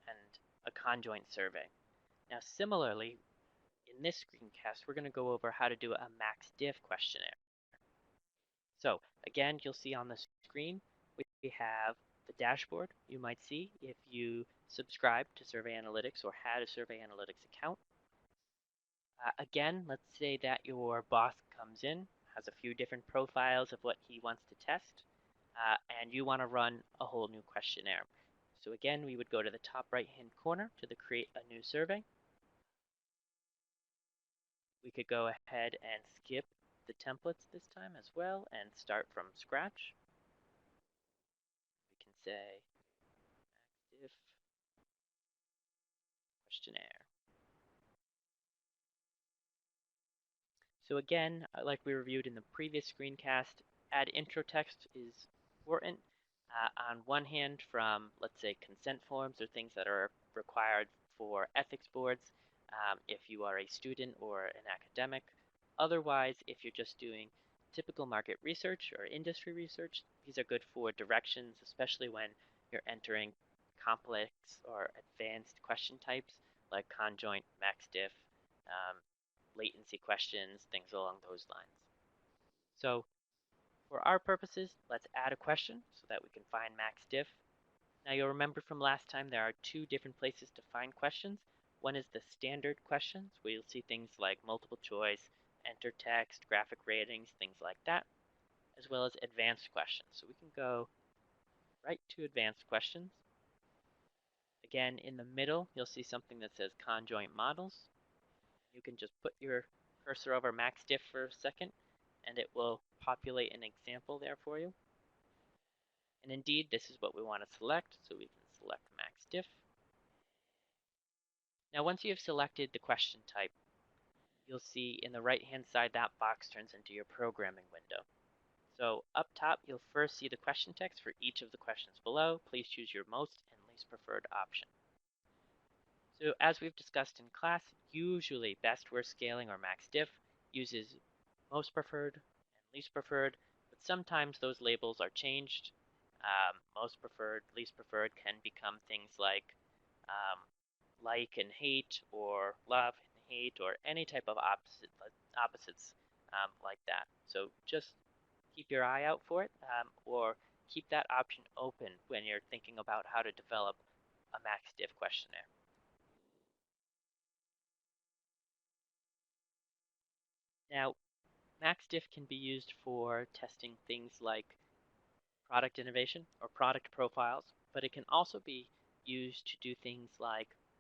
and a conjoint survey. Now, similarly, in this screencast, we're going to go over how to do a MaxDiff questionnaire. So again, you'll see on the screen, we have the dashboard you might see if you subscribe to Survey Analytics or had a Survey Analytics account. Again, let's say that your boss comes in, has a few different profiles of what he wants to test, and you want to run a whole new questionnaire. So again, we would go to the top right-hand corner to the Create a New Survey. We could go ahead and skip the templates this time as well and start from scratch. We can say MaxDiff Questionnaire. So again, like we reviewed in the previous screencast, add intro text is important. On one hand, from, let's say, consent forms or things that are required for ethics boards, if you are a student or an academic. Otherwise, if you're just doing typical market research or industry research, these are good for directions, especially when you're entering complex or advanced question types like conjoint, MaxDiff, latency questions, things along those lines. So for our purposes, let's add a question so that we can find MaxDiff. Now you'll remember from last time there are two different places to find questions. One is the standard questions, where you'll see things like multiple choice, enter text, graphic ratings, things like that, as well as advanced questions. So we can go right to advanced questions. Again, in the middle, you'll see something that says conjoint models. You can just put your cursor over MaxDiff for a second, and it will populate an example there for you. And indeed, this is what we want to select, so we can select MaxDiff. Now, once you have selected the question type, you'll see in the right-hand side that box turns into your programming window. So up top, you'll first see the question text for each of the questions below. Please choose your most and least preferred option. So as we've discussed in class, usually best worst scaling or MaxDiff uses most preferred and least preferred, but sometimes those labels are changed. Most preferred, least preferred can become things like and hate, or love and hate, or any type of opposites like that. So just keep your eye out for it, or keep that option open when you're thinking about how to develop a MaxDiff questionnaire. Now, MaxDiff can be used for testing things like product innovation or product profiles, but it can also be used to do things like